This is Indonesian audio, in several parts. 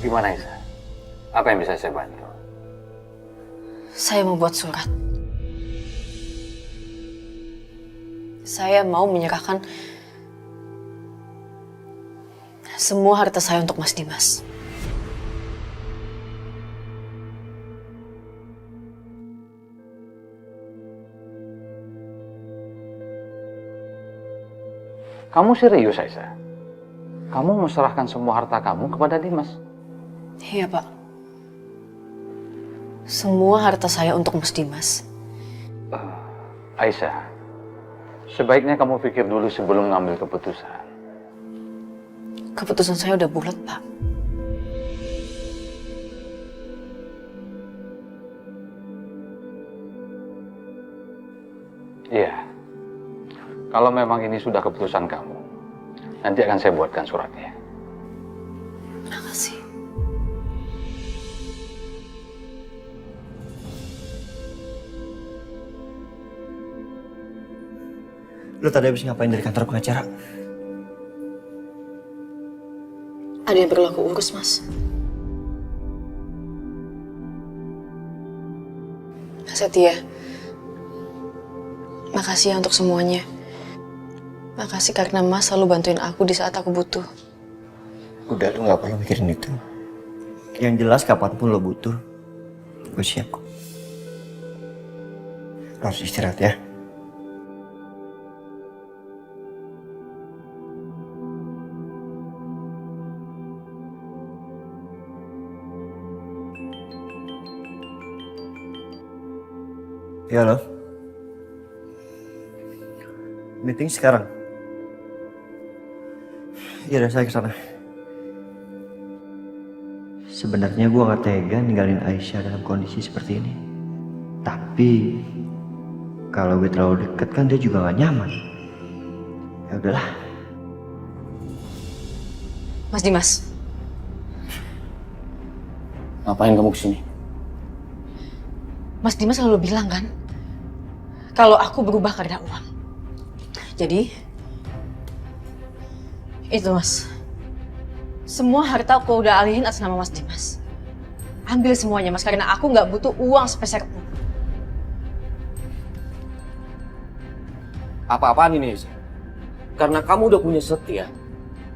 Gimana Isa? Apa yang bisa saya bantu? Saya mau buat surat. Saya mau menyerahkan semua harta saya untuk Mas Dimas. Kamu serius, Aisyah? Kamu mau serahkan semua harta kamu kepada Dimas? Iya, Pak. Semua harta saya untuk Mas Dimas. Aisyah, sebaiknya kamu pikir dulu sebelum ngambil keputusan. Keputusan saya udah bulat, Pak. Iya. Kalau memang ini sudah keputusan kamu, nanti akan saya buatkan suratnya. Terima kasih. Lu tadi habis ngapain dari kantor pengacara? Ada yang perlu aku urus, Mas. Setia, makasih ya untuk semuanya. Makasih karena Mas selalu bantuin aku di saat aku butuh. Udah, lu gak perlu mikirin itu. Yang jelas kapanpun lo butuh, gue siap kok. Lo harus istirahat ya. Ya lo. Meeting sekarang. Iya udah, saya kesana. Sebenarnya gue gak tega ninggalin Aisyah dalam kondisi seperti ini. Tapi kalau gue terlalu deket kan dia juga gak nyaman. Ya udahlah. Mas Dimas. Ngapain kamu kesini? Mas Dimas selalu bilang kan, kalau aku berubah karena uang. Jadi, itu Mas. Semua harta aku udah alihin atas nama Mas Dimas. Ambil semuanya Mas, karena aku nggak butuh uang sepeser pun. Apa-apaan ini, Aisyah? Karena kamu udah punya Setia,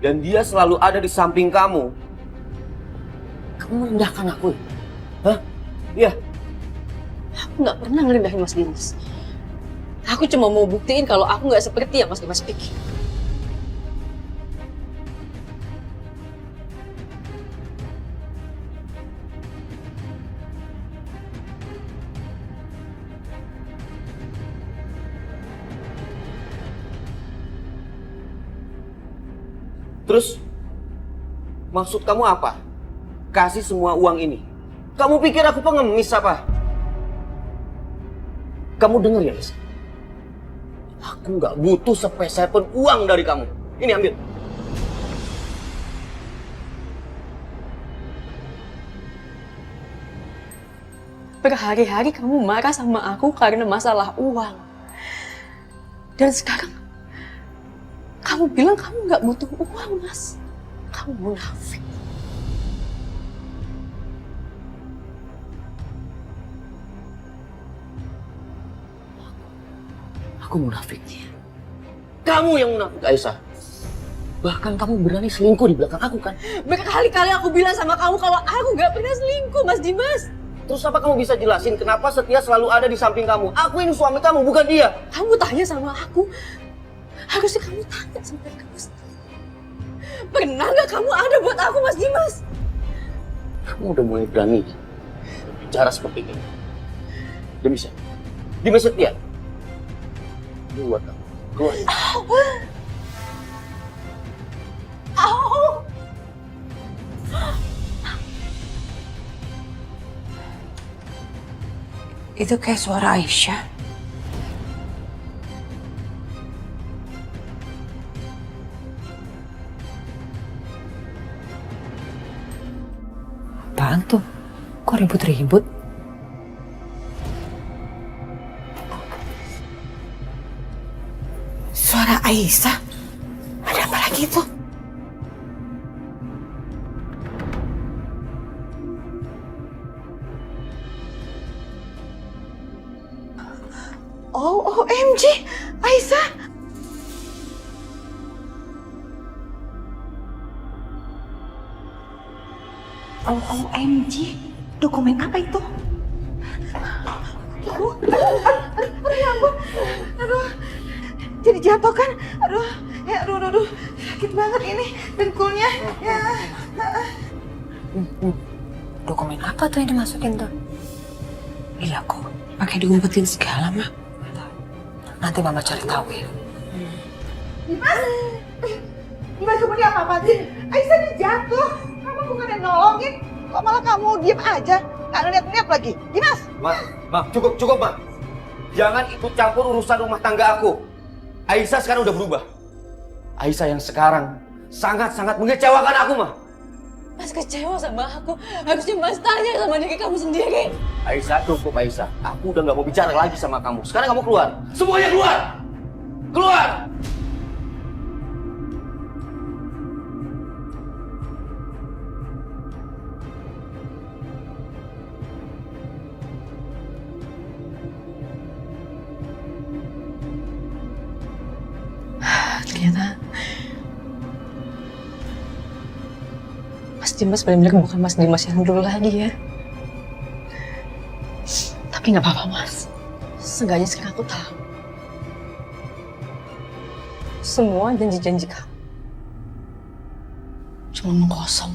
dan dia selalu ada di samping kamu. Kamu merendahkan aku, ya? Hah? Iya. Aku nggak pernah ngerendahin Mas Dimas. Aku cuma mau buktiin kalau aku nggak seperti yang Mas Dimas pikir. Terus, maksud kamu apa? Kasih semua uang ini. Kamu pikir aku pengemis apa? Kamu denger ya, Aisyah? Aku nggak butuh sepeser pun uang dari kamu. Ini ambil. Berhari-hari kamu marah sama aku karena masalah uang. Dan sekarang kamu bilang kamu nggak butuh uang, Mas. Kamu munafik. Aku munafiknya. Kamu yang munafik, Aisyah. Bahkan kamu berani selingkuh di belakang aku, kan? Berkali-kali aku bilang sama kamu kalau aku nggak pernah selingkuh, Mas Dimas. Terus apa kamu bisa jelasin kenapa Setia selalu ada di samping kamu? Aku ini suami kamu, bukan dia. Kamu tanya sama aku. Harusnya kamu tanya sama diri kamu sendiri. Pernah nggak kamu ada buat aku, Mas Dimas? Kamu udah mulai berani bicara seperti ini. Demi siapa? Demi Setia. Keluar kamu. Keluar. Au! Itu kayak suara Aisyah. Apaan tuh? Kok ribut-ribut? Suara Aisyah? Ada apa lagi tuh? OMG, dokumen apa itu? Aduh, jadi jatuh kan? Aduh, sakit banget ini dengkulnya. Ya. Dokumen apa tuh yang dimasukin tuh? Gila kok, pakai diumpetin segala mah. Nanti mama cari tahu ya. Dimas kamu ini apa sih? Aisyah ini jatuh. Kamu bukan yang nolongin, kok malah kamu diem aja? Nggak ngeliat-ngeliat lagi. Dimas! Ma, cukup, Ma. Jangan ikut campur urusan rumah tangga aku. Aisyah sekarang udah berubah. Aisyah yang sekarang sangat-sangat mengecewakan aku, Ma. Mas kecewa sama aku. Harusnya Mas tanya sama diri kamu sendiri. Aisyah, cukup Aisyah. Aku udah nggak mau bicara lagi sama kamu. Sekarang kamu keluar. Semuanya keluar! Keluar! Ternyata Mas Dimas benar-benar bukan Mas Dimas yang dulu lagi ya. Tapi nggak apa-apa Mas. Seenggaknya sekarang aku tahu. Semua janji-janji kamu cuma mengkosong.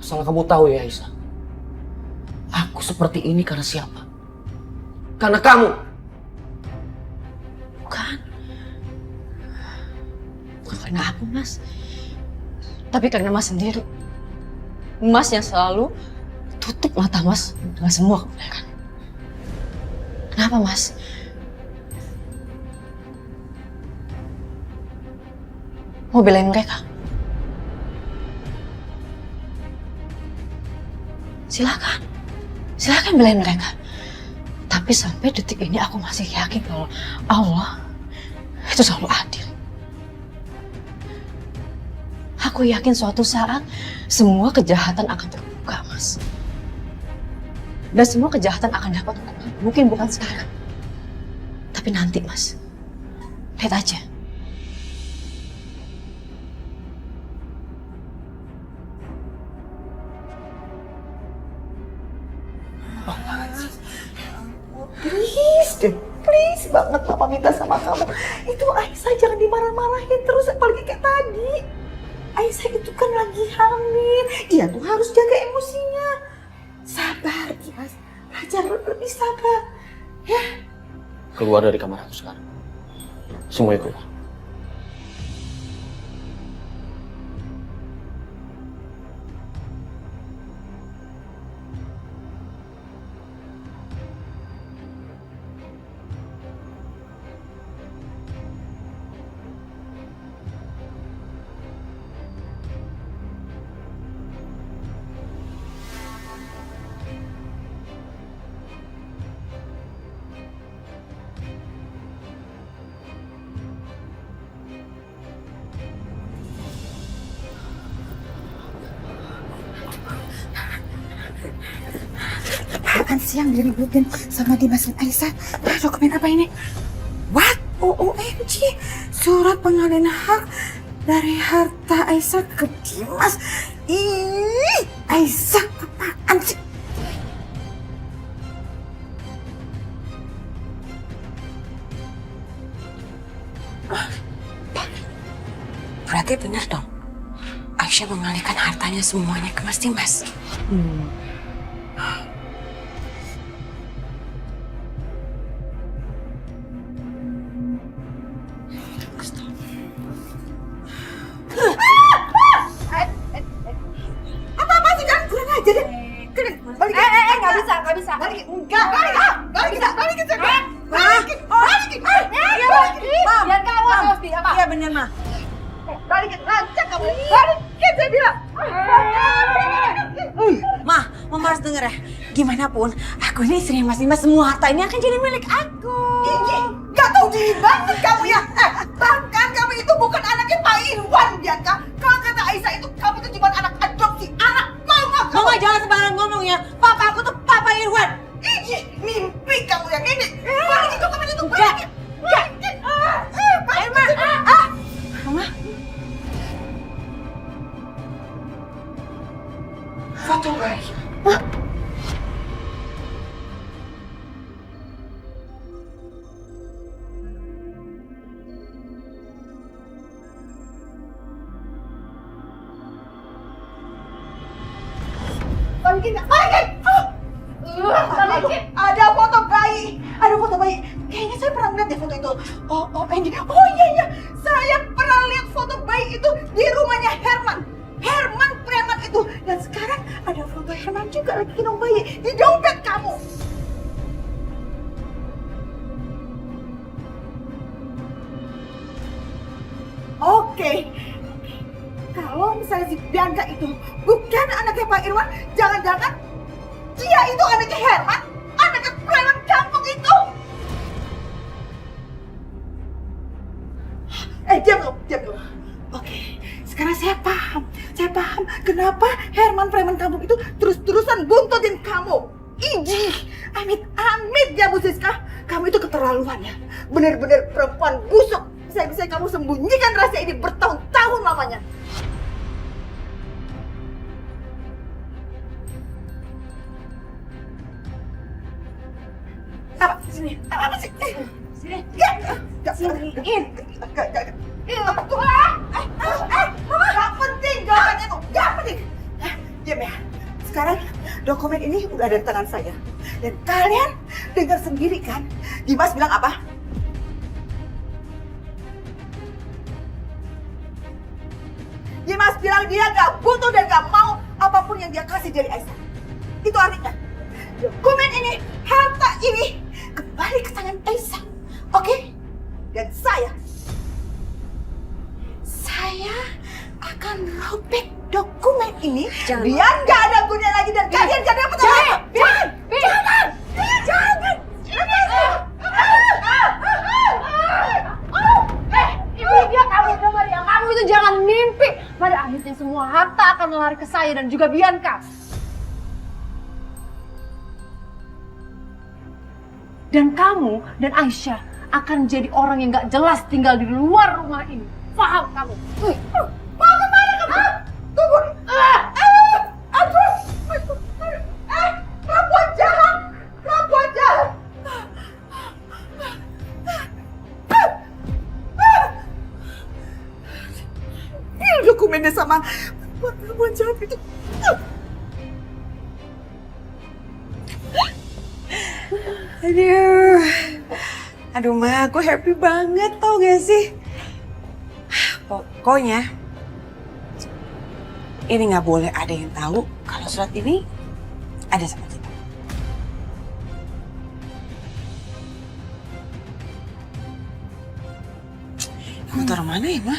Asal kamu tahu ya Aisyah. Aku seperti ini karena siapa? Karena kamu. Bukan. Bukan karena aku, Mas. Tapi karena Mas sendiri. Mas yang selalu tutup mata Mas dengan semua kebenaran. Kenapa, Mas? Mau belain mereka? Silakan belain mereka. Tapi sampai detik ini aku masih yakin kalau Allah itu selalu adil. Aku yakin suatu saat semua kejahatan akan terbuka, Mas. Dan semua kejahatan akan dapat hukuman. Mungkin bukan sekarang. Tapi nanti, Mas. Lihat aja. Please banget Papa minta sama kamu. Itu Aisyah jangan dimarah-marahin terus apalagi kayak tadi. Aisyah itu kan lagi hamil. Dia tuh harus jaga emosinya. Sabar, Dimas. Belajar lebih sabar. Ya. Keluar dari kamar aku sekarang. Semuanya keluar. Apaan sih yang diributin sama Dimas dan Aisyah? Dokumen apa ini? What? OMG, surat pengalihan hak dari harta Aisyah ke Dimas. Ih, Aisyah apaan sih? Berarti benar dong. Aisyah mengalihkan hartanya semuanya ke Mas Dimas. Apa sih kan kurang aja deh. Balikin. Nggak bisa. Balikin. Enggak. Balikin. Biar kamu Sofi apa? Iya bener mah. Balikin, lancak kamu. Balikin saya bilang. Mah, Mama harus denger ya. Gimana pun, aku ini istri Mas Dimas, semua harta ini akan jadi milik aku. Gak tau diri banget kamu ya. Bahkan kamu itu bukan anaknya Pak Irwan, Bianca. Kalau kata Aisyah itu kamu itu cuma anak adopsi, anak mama. Mama jangan sembarang ngomong ya. Papa aku tuh Papa Irwan. Ih, mimpi kamu yang ini. Balikin dokumen itu, balikin. Balikin. Balikin. Mama. Foto bayi. Balikin, balikin! Ada foto bayi, ada foto bayi. Kayaknya saya pernah lihat deh foto itu. Oh, Andy. Oh iya, saya pernah lihat foto bayi itu di rumahnya Herman. Herman preman itu. Dan sekarang ada foto Herman juga lagi gendong bayi di dompet kamu. Oke. Kalau misalnya si Bianca itu bukan anaknya Pak Irwan, jangan-jangan dia itu anaknya Herman, anaknya preman kampung itu. Diam dulu. Oke, sekarang saya paham kenapa Herman preman kampung itu terus-terusan buntutin kamu. Iji, amit ya Bu Siska, kamu itu keterlaluan ya. Bener-bener perempuan busuk. Bisa-bisa kamu sembunyikan rahasia ini bertahun-tahun lamanya. Apa sini? Apa sih? Sini. Siniin. Gak penting jawabannya tuh. Gak penting. Diam ya. Sekarang dokumen ini udah ada di tangan saya. Dan kalian dengar sendiri kan? Dimas bilang apa? Dimas bilang dia gak butuh dan gak mau apapun yang dia kasih dari Aisyah. Itu artinya dokumen ini, harta ini kembali ke tangan Aisyah. Oke? Dan saya akan robek dokumen ini. Jangan. Biar gak ada gunanya lagi dan kalian gak dapat apa-apa. Jangan! Ibu dia kamu dengar ya, kamu itu jangan mimpi. Pada akhirnya semua harta akan lari ke saya dan juga Bianca. Dan kamu dan Aisyah akan jadi orang yang gak jelas tinggal di luar rumah ini. Paham kamu? Mau kemana kamu? Tunggu! Aduh! Perempuan jahat! Perempuan jahat! Ini dokumennya sama perempuan jahat itu. Aduh Ma, aku happy banget tau gak sih? Pokoknya ini nggak boleh ada yang tahu kalau surat ini ada sama kita. Kamu taruh mana ya Ma?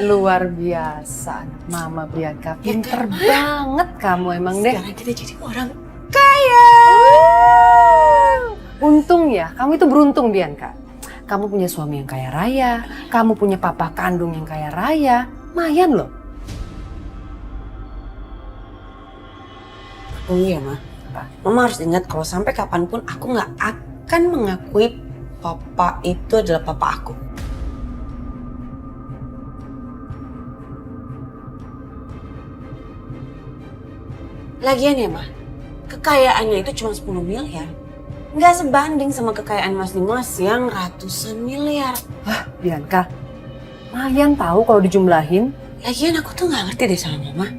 Luar biasa, anak Mama Bianca. Pinter banget kamu emang deh. Sekarang kita jadi orang kaya. Untung ya, kamu itu beruntung Bianca. Kamu punya suami yang kaya raya, kamu punya papa kandung yang kaya raya. Mayan loh. Oh iya Ma, Mama harus ingat kalau sampai kapanpun aku nggak akan mengakui papa itu adalah papa aku. Lagian ya Ma, kekayaannya itu cuma 10 miliar. Nggak sebanding sama kekayaan Mas Dimas yang ratusan miliar. Wah Bianca, mayan tahu kalau dijumlahin. Lagian aku tuh nggak ngerti deh sama Mama.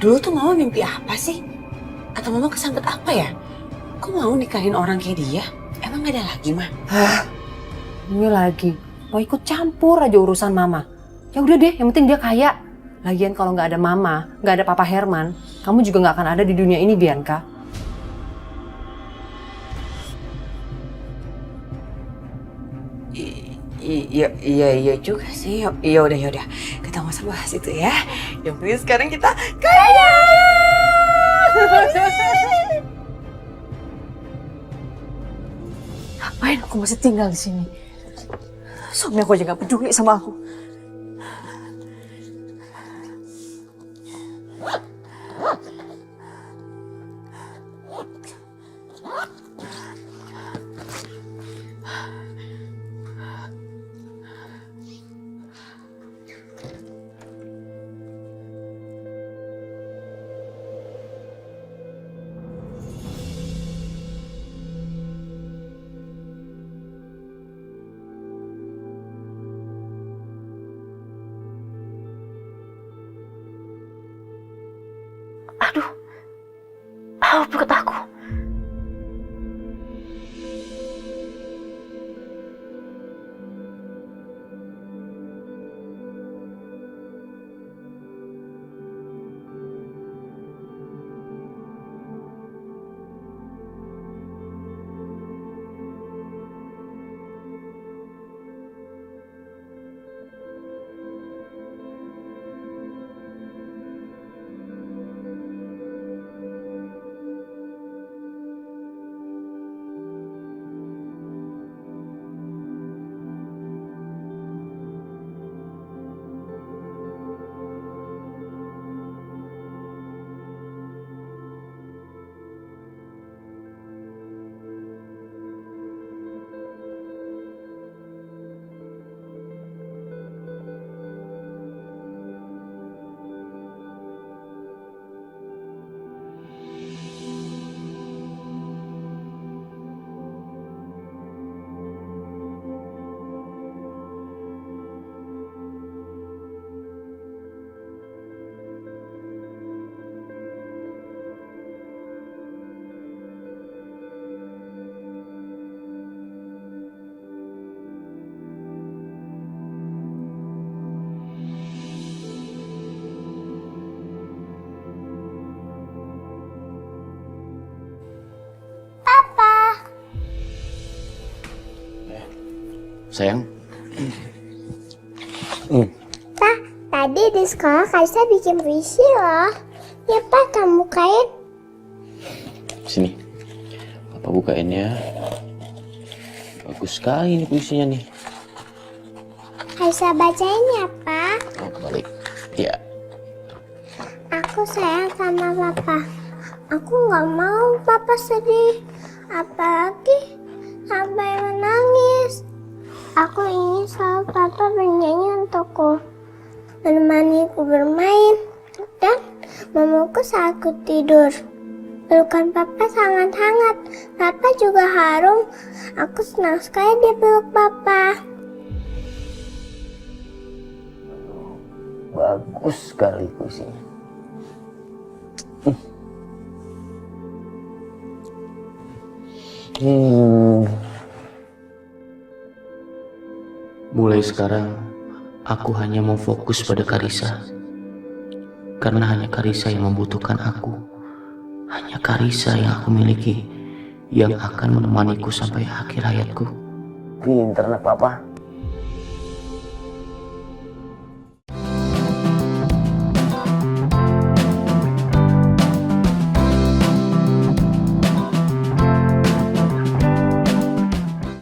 Dulu tuh Mama mimpi apa sih? Atau Mama kesambet apa ya? Kok mau nikahin orang kayak dia? Emang gak ada lagi Ma? Ini lagi, mau ikut campur aja urusan Mama. Ya udah deh, yang penting dia kaya. Lagian kalau nggak ada Mama, nggak ada Papa Herman, kamu juga nggak akan ada di dunia ini, Bianca. Iya juga sih. Ya udah kita nggak usah bahas itu ya. Yang penting sekarang kita kaya. Ngapain aku masih tinggal di sini? Suami aku aja gak peduli sama aku. Aduh, perut aku. Sayang. Pak, tadi di sekolah Kaisa bikin puisi loh. Ya Pak, kamu bukain. Sini. Papa bukain ya. Bagus sekali ini puisinya nih. Kaisa bacain ya Pak. Oh, balik. Ya. Aku sayang sama Papa. Aku nggak mau Papa sedih. Apalagi sampai menangis. Aku ingin selalu Papa bernyanyi untukku, menemaniku bermain, dan memelukku saat aku tidur. Pelukan Papa sangat hangat, Papa juga harum. Aku senang sekali dipeluk Papa. Bagus sekali puisinya. Mulai sekarang, aku hanya mau fokus pada Karissa. Karena hanya Karissa yang membutuhkan aku. Hanya Karissa yang aku miliki, yang akan menemaniku sampai akhir hayatku. Pintar anak Papa.